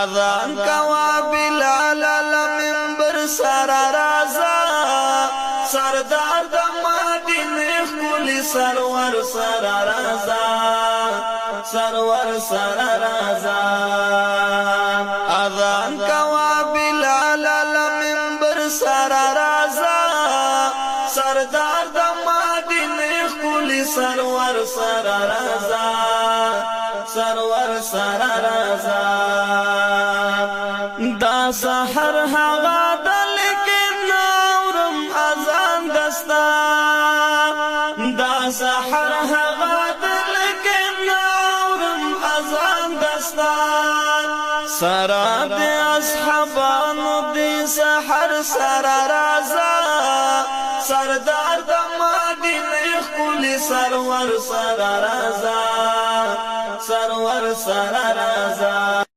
اذان کوا بلال المنبر سر رازا سردار د مدینه خپل سرور سر رازا سرور سر رازا اذان کوا بلال المنبر سر رازا سردار د مدینه خپل سرور سر رازا سرور سر رازا دا سحر هوا دل کې نورم اذان دستا دا سحر هوا دل کې نورم اذان دستا سرا د اصحابانو د سحر سر رازا سردار د مدینه خپل سرور سر رازا سرور سر رازا